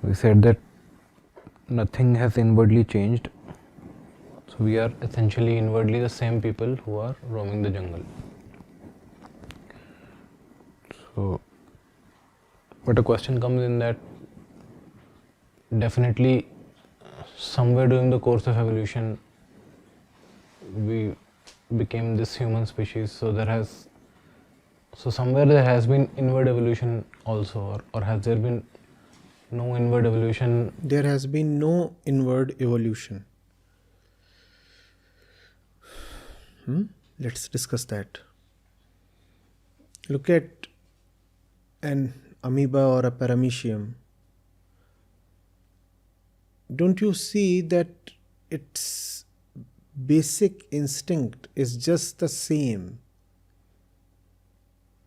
We said that nothing has inwardly changed. So we are essentially inwardly the same people who are roaming the jungle. So, but a question comes in that definitely somewhere during the course of evolution we became this human species. So somewhere there has been inward evolution also, or has there been no inward evolution? There has been no inward evolution. Let's discuss that. Look at an amoeba or a paramecium. Don't you see that its basic instinct is just the same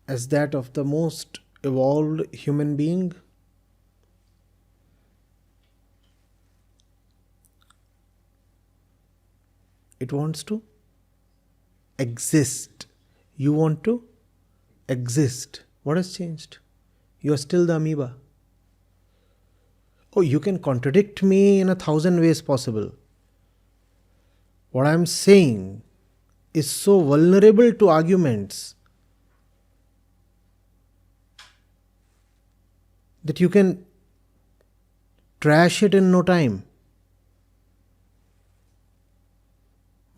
as that of the most evolved human being? It wants to exist. You want to exist. What has changed? You are still the amoeba. Oh, you can contradict me in 1,000 ways possible. What I am saying is so vulnerable to arguments that you can trash it in no time.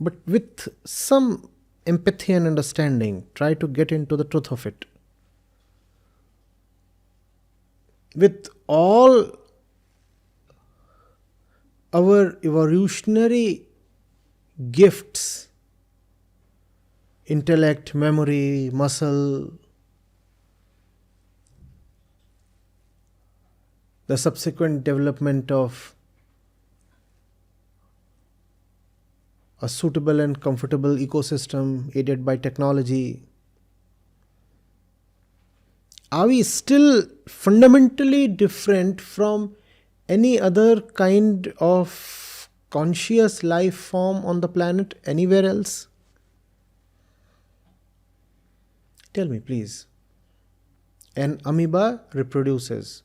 But with some empathy and understanding, try to get into the truth of it. With all our evolutionary gifts, intellect, memory, muscle, the subsequent development of a suitable and comfortable ecosystem aided by technology, are we still fundamentally different from any other kind of conscious life form on the planet anywhere else? Tell me, please. An amoeba reproduces.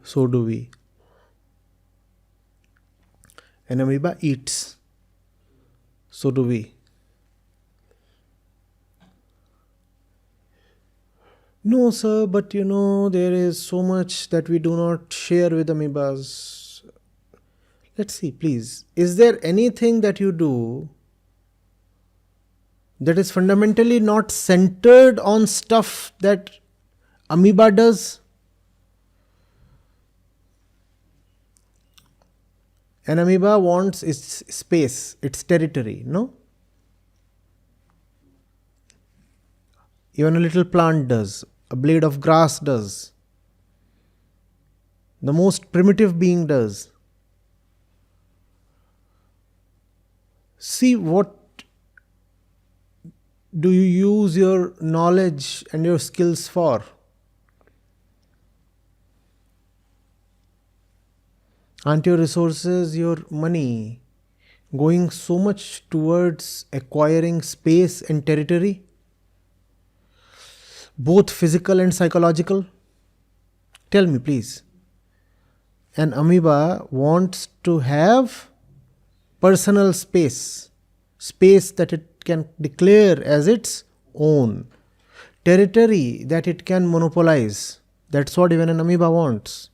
So do we. An amoeba eats. So do we. No, sir, but there is so much that we do not share with amoebas. Let's see, please. Is there anything that you do that is fundamentally not centered on stuff that amoeba does? An amoeba wants its space, its territory, no? Even a little plant does. A blade of grass does. The most primitive being does. See, what do you use your knowledge and your skills for? Aren't your resources, your money, going so much towards acquiring space and territory? Both physical and psychological? Tell me, please. An amoeba wants to have personal space, space that it can declare as its own, territory that it can monopolize. That's what even an amoeba wants.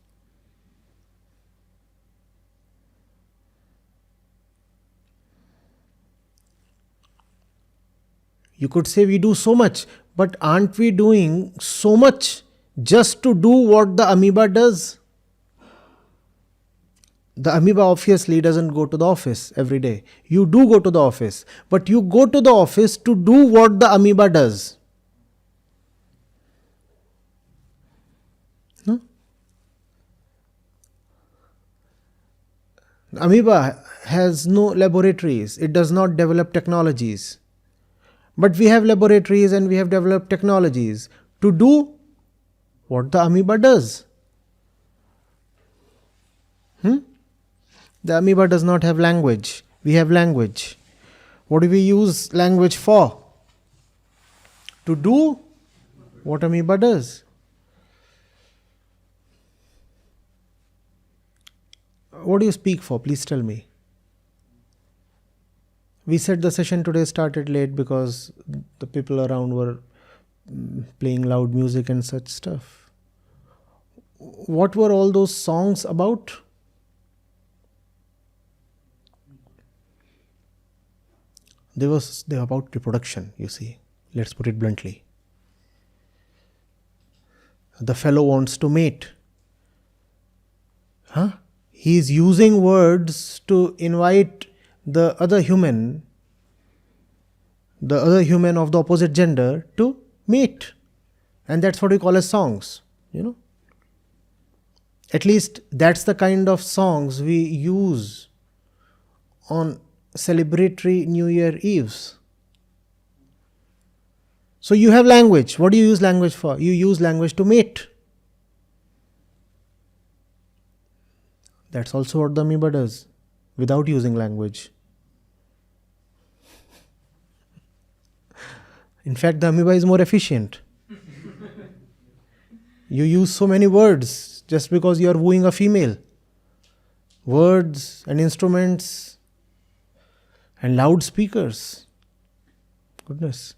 You could say we do so much, but aren't we doing so much just to do what the amoeba does? The amoeba obviously doesn't go to the office every day. You do go to the office, but you go to the office to do what the amoeba does. No? The amoeba has no laboratories. It does not develop technologies. But we have laboratories and we have developed technologies to do what the amoeba does. The amoeba does not have language. We have language. What do we use language for? To do what amoeba does. What do you speak for? Please tell me. We said the session today started late because the people around were playing loud music and such stuff. What were all those songs about? They were about reproduction, you see. Let's put it bluntly. The fellow wants to mate. He is using words to invite the other human of the opposite gender to mate. And that's what we call as songs, At least that's the kind of songs we use on celebratory New Year Eves. So you have language. What do you use language for? You use language to mate. That's also what the amoeba does, without using language. In fact, the amoeba is more efficient. You use so many words just because you are wooing a female. Words and instruments and loudspeakers. Goodness.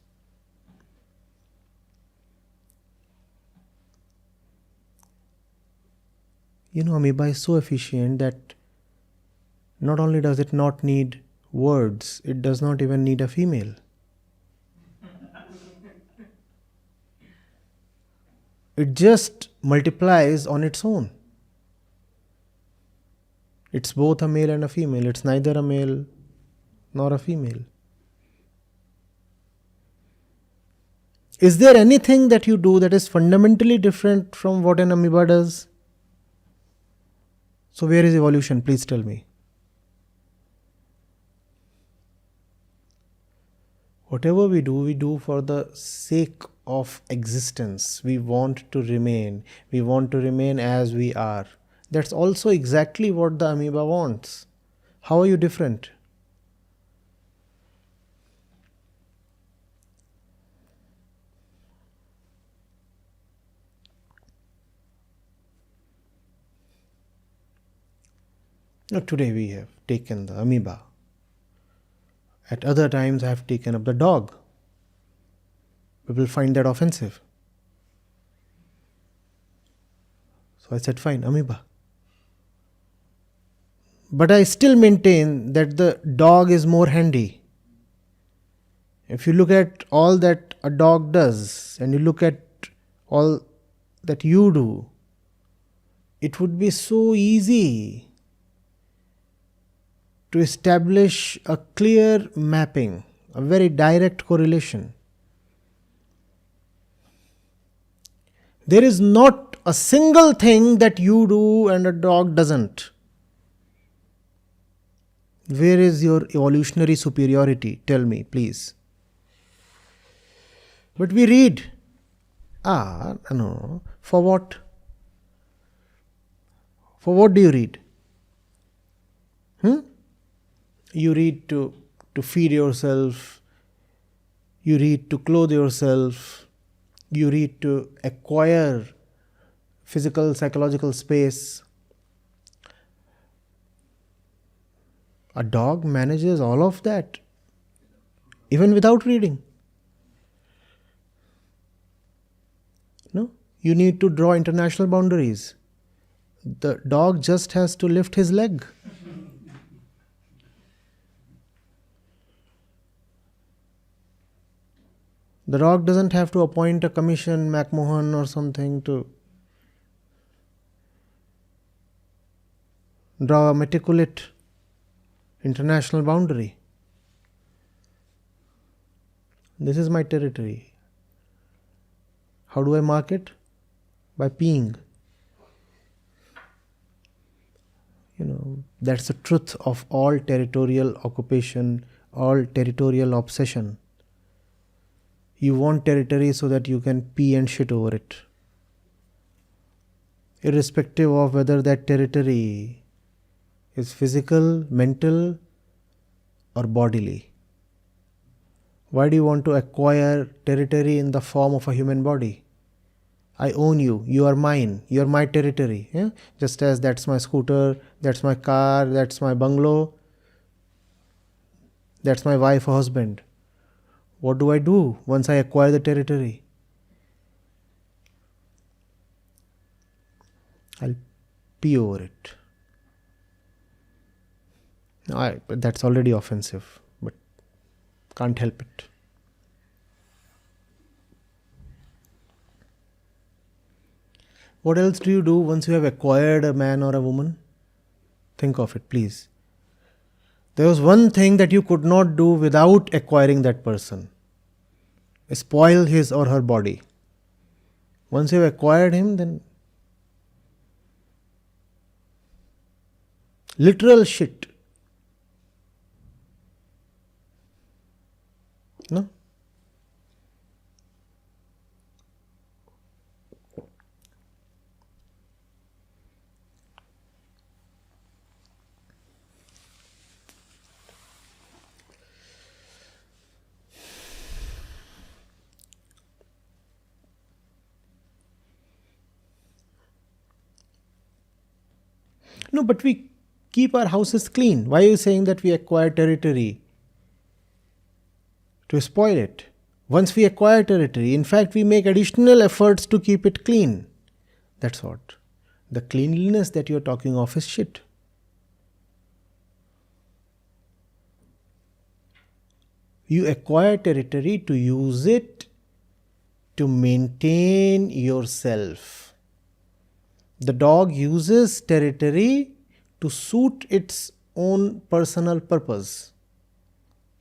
Amoeba is so efficient that not only does it not need words, it does not even need a female. It just multiplies on its own. It's both a male and a female. It's neither a male nor a female. Is there anything that you do that is fundamentally different from what an amoeba does? So where is evolution? Please tell me. Whatever we do for the sake of existence. We want to remain. We want to remain as we are. That's also exactly what the amoeba wants. How are you different? Now today we have taken the amoeba. At other times I have taken up the dog. People find that offensive. So I said, fine, amoeba. But I still maintain that the dog is more handy. If you look at all that a dog does and you look at all that you do, it would be so easy to establish a clear mapping, a very direct correlation. There is not a single thing that you do and a dog doesn't. Where is your evolutionary superiority? Tell me, please. But we read. No. For what? For what do you read? You read to feed yourself. You read to clothe yourself. You read to acquire physical, psychological space. A dog manages all of that, even without reading. No? You need to draw international boundaries. The dog just has to lift his leg. The dog doesn't have to appoint a commission, McMahon or something, to draw a meticulous international boundary. This is my territory. How do I mark it? By peeing. That's the truth of all territorial occupation, all territorial obsession. You want territory so that you can pee and shit over it, irrespective of whether that territory is physical, mental, or bodily. Why do you want to acquire territory in the form of a human body? I own you, you are mine, you are my territory. Yeah? Just as that's my scooter, that's my car, that's my bungalow, that's my wife or husband. What do I do once I acquire the territory? I'll pee over it. That's already offensive, but can't help it. What else do you do once you have acquired a man or a woman? Think of it, please. There was one thing that you could not do without acquiring that person. Spoil his or her body. Once you have acquired him, then literal shit. No? No, but we keep our houses clean. Why are you saying that we acquire territory to spoil it? Once we acquire territory, in fact, we make additional efforts to keep it clean. That's what. The cleanliness that you're talking of is shit. You acquire territory to use it to maintain yourself. The dog uses territory to suit its own personal purpose.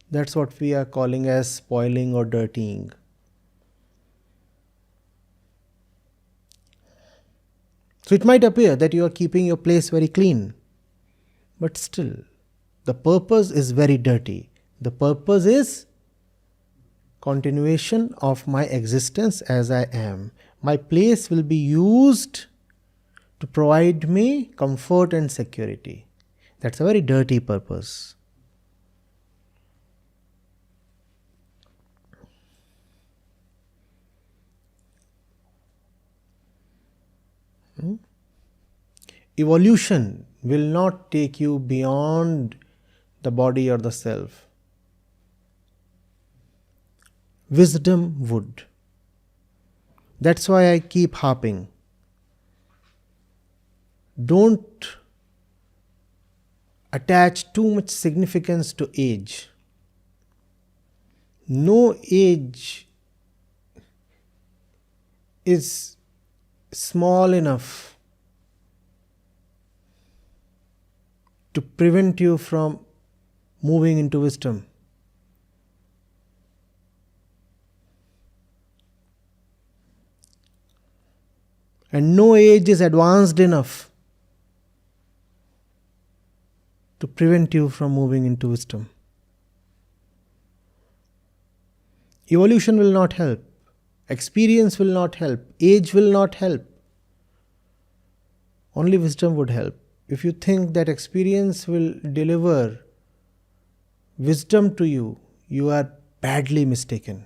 That's what we are calling as spoiling or dirtying. So it might appear that you are keeping your place very clean, but still, the purpose is very dirty. The purpose is continuation of my existence as I am. My place will be used to provide me comfort and security. That's a very dirty purpose. Evolution will not take you beyond the body or the self. Wisdom would. That's why I keep harping. Don't attach too much significance to age. No age is small enough to prevent you from moving into wisdom. And no age is advanced enough to prevent you from moving into wisdom. Evolution will not help. Experience will not help. Age will not help. Only wisdom would help. If you think that experience will deliver wisdom to you, you are badly mistaken.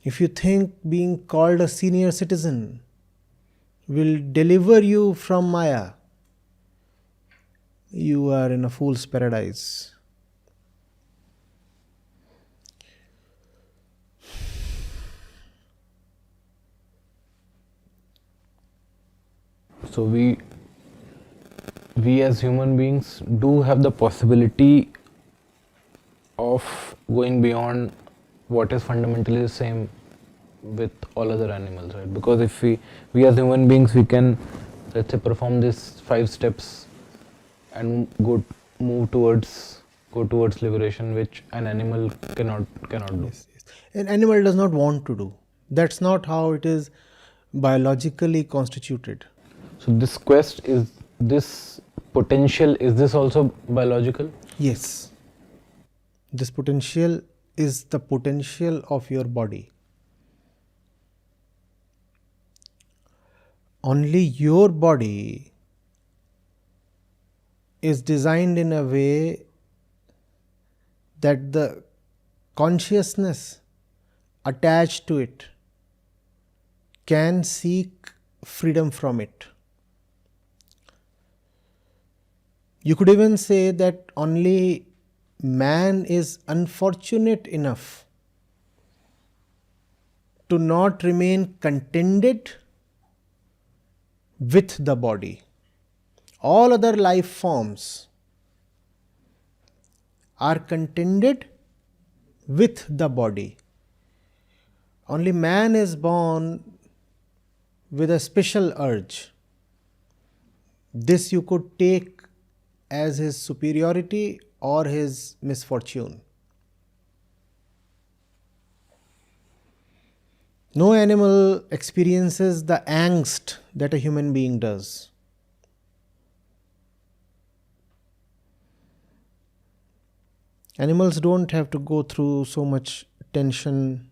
If you think being called a senior citizen will deliver you from Maya, you are in a fool's paradise. So we as human beings do have the possibility of going beyond what is fundamentally the same with all other animals, right? Because if we as human beings, we can, let's say, perform these 5 steps and move towards liberation, which an animal cannot do. Yes. An animal does not want to do. That's not how it is biologically constituted. So this quest is this potential. Is this also biological? Yes. This potential is the potential of your body. Only your body is designed in a way that the consciousness attached to it can seek freedom from it. You could even say that only man is unfortunate enough to not remain contented with the body. All other life forms are contented with the body. Only man is born with a special urge. This you could take as his superiority or his misfortune. No animal experiences the angst that a human being does. Animals don't have to go through so much tension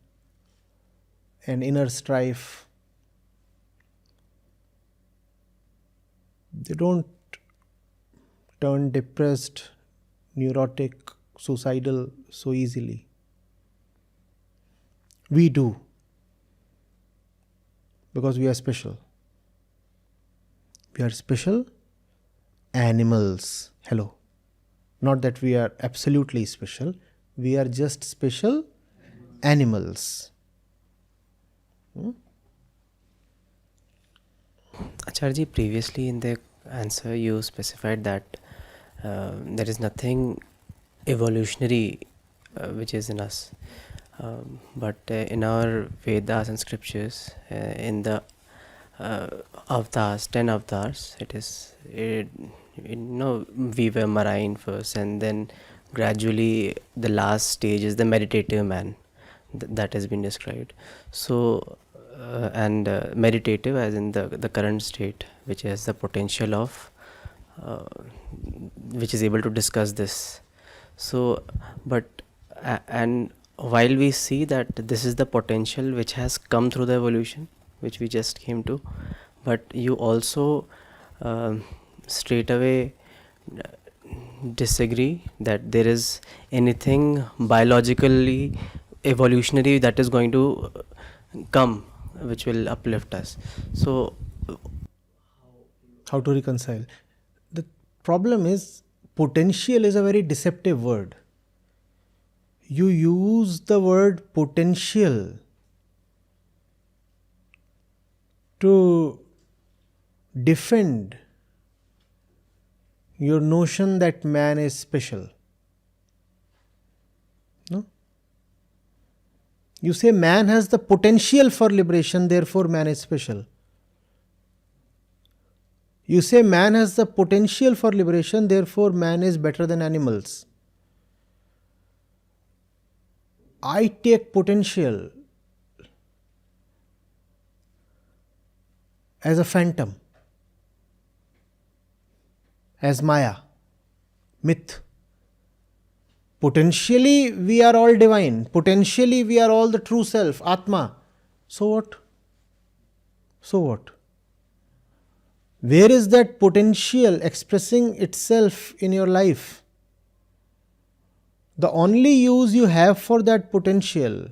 and inner strife. They don't turn depressed, neurotic, suicidal so easily. We do, because we are special. We are special animals. Hello. Not that we are absolutely special. We are just special animals. Acharya, previously in the answer you specified that there is nothing evolutionary which is in us. But in our Vedas and scriptures, in the avatars, 10 avatars, we were marine first, and then gradually the last stage is the meditative man that has been described. So, and meditative as in the current state, which has the potential of, which is able to discuss this. So, and while we see that this is the potential which has come through the evolution, which we just came to, but you also straight away disagree that there is anything biologically evolutionary that is going to come which will uplift us. So how to reconcile? The problem is, potential is a very deceptive word. You use the word potential to defend your notion that man is special. No? You say man has the potential for liberation, therefore man is special. You say man has the potential for liberation, therefore man is better than animals. I take potential as a phantom, as Maya, myth. Potentially we are all divine. Potentially we are all the true self, Atma. So what? So what? Where is that potential expressing itself in your life? The only use you have for that potential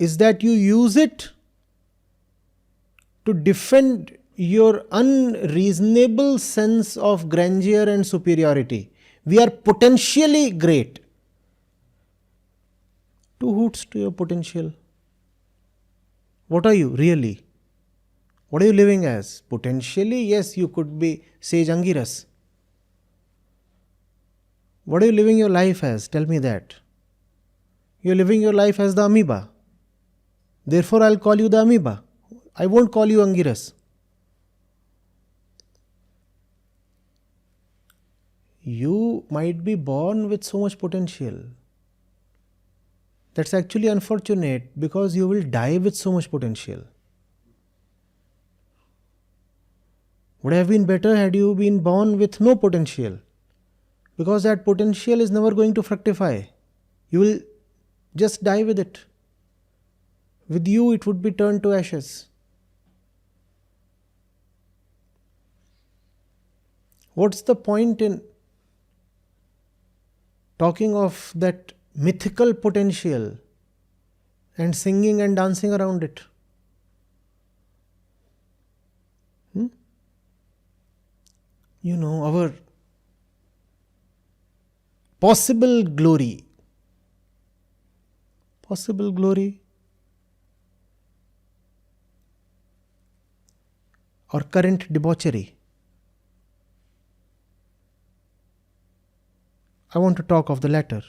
is that you use it to defend your unreasonable sense of grandeur and superiority. We are potentially great. Two hoots to your potential. What are you really? What are you living as? Potentially, yes, you could be sage Angiras. What are you living your life as? Tell me that. You are living your life as the amoeba. Therefore, I'll call you the amoeba. I won't call you Angiras. You might be born with so much potential. That's actually unfortunate, because you will die with so much potential. Would have been better had you been born with no potential, because that potential is never going to fructify. You will just die with it. With you, it would be turned to ashes. What's the point in talking of that mythical potential and singing and dancing around it? Our possible glory. Possible glory or current debauchery. I want to talk of the latter.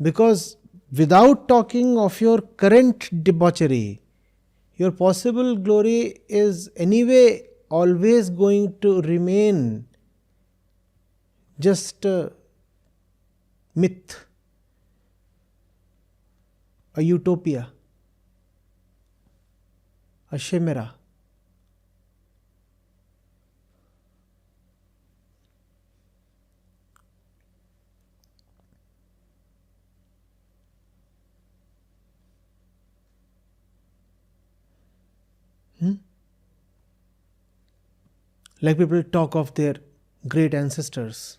Because without talking of your current debauchery, your possible glory is anyway always going to remain just a myth, a utopia, a chimera. Like people talk of their great ancestors.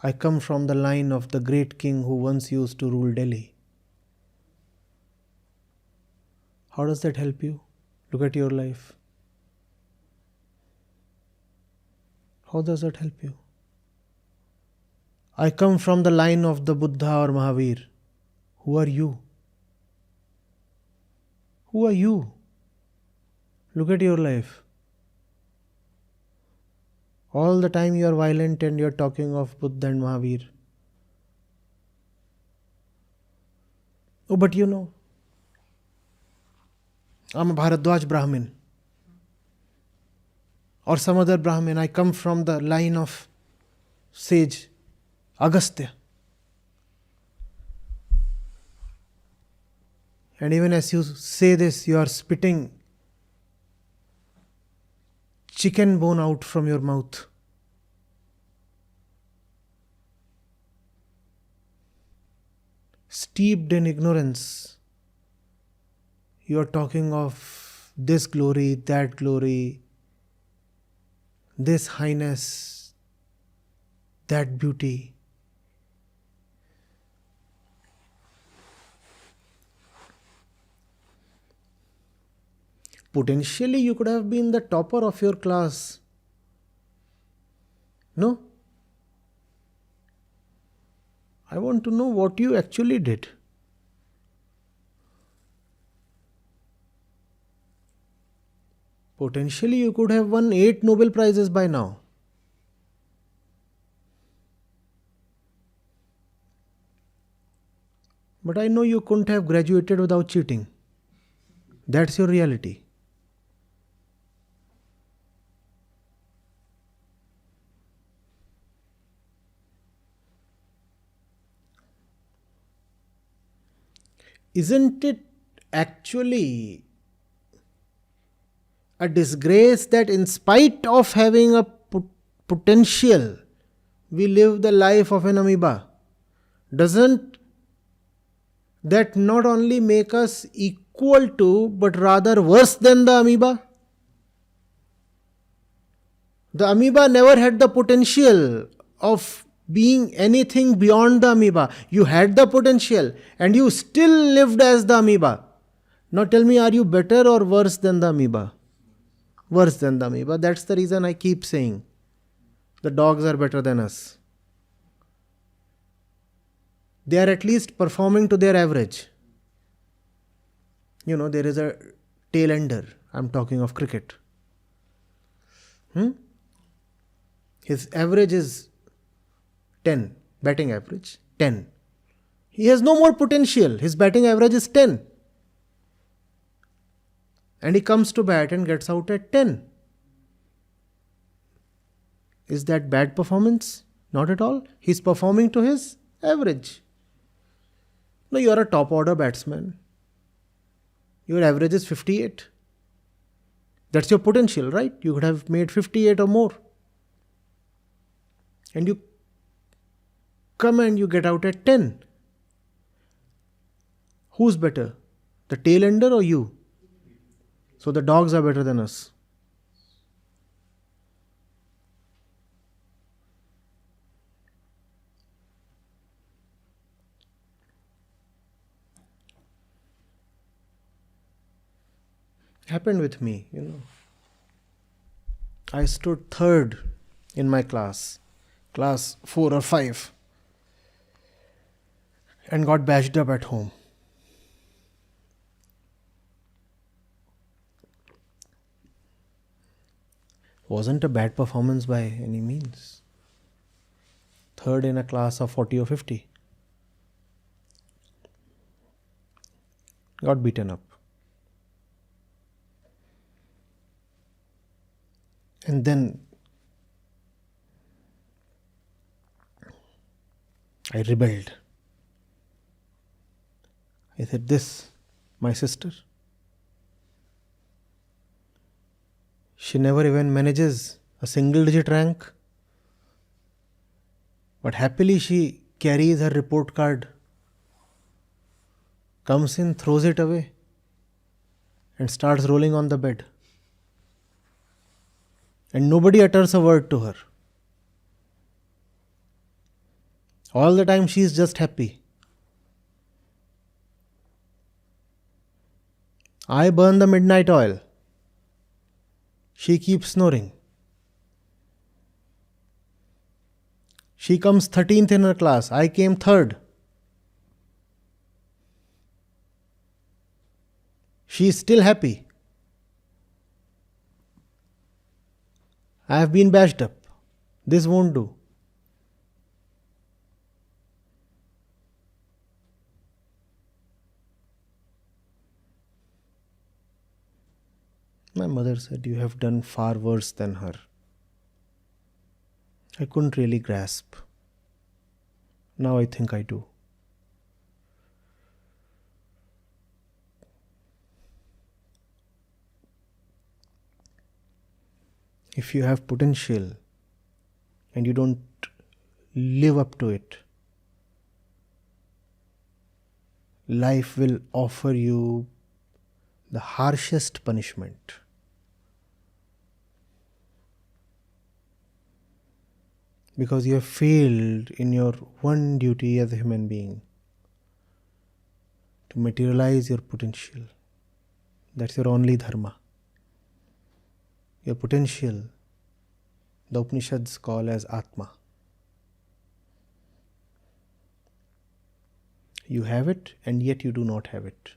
I come from the line of the great king who once used to rule Delhi. How does that help you? Look at your life. How does that help you? I come from the line of the Buddha or Mahavir. Who are you? Who are you? Look at your life. All the time you are violent and you are talking of Buddha and Mahavir. Oh, but I'm a Bharadwaj Brahmin. Or some other Brahmin. I come from the line of sage Agastya. And even as you say this, you are spitting chicken bone out from your mouth. Steeped in ignorance, you are talking of this glory, that glory, this highness, that beauty. Potentially you could have been the topper of your class. No? I want to know what you actually did. Potentially you could have won 8 Nobel Prizes by now. But I know you couldn't have graduated without cheating. That's your reality. Isn't it actually a disgrace that in spite of having a potential, we live the life of an amoeba? Doesn't that not only make us equal to, but rather worse than the amoeba? The amoeba never had the potential of being anything beyond the amoeba. You had the potential and you still lived as the amoeba. Now tell me, are you better or worse than the amoeba? Worse than the amoeba. That's the reason I keep saying the dogs are better than us. They are at least performing to their average. There is a tail ender. I'm talking of cricket. His average is 10. Batting average 10. He has no more potential. His batting average is 10. And he comes to bat and gets out at 10. Is that bad performance? Not at all. He's performing to his average. No, you are a top order batsman. Your average is 58. That's your potential, right? You could have made 58 or more. And you come and you get out at 10. Who's better? The tail ender or you? So the dogs are better than us. Happened with me, I stood third in my class 4 or 5, and got bashed up at home. Wasn't a bad performance by any means. Third in a class of 40 or 50. Got beaten up. And then I rebelled. I said, this, my sister, she never even manages a single digit rank, but happily she carries her report card, comes in, throws it away, and starts rolling on the bed. And nobody utters a word to her. All the time she is just happy. I burn the midnight oil. She keeps snoring. She comes 13th in her class. I came third. She is still happy. I have been bashed up. This won't do. My mother said, you have done far worse than her. I couldn't really grasp. Now I think I do. If you have potential and you don't live up to it, life will offer you the harshest punishment. Because you have failed in your one duty as a human being, to materialize your potential. That's your only dharma. Your potential, the Upanishads call as Atma. You have it, and yet you do not have it.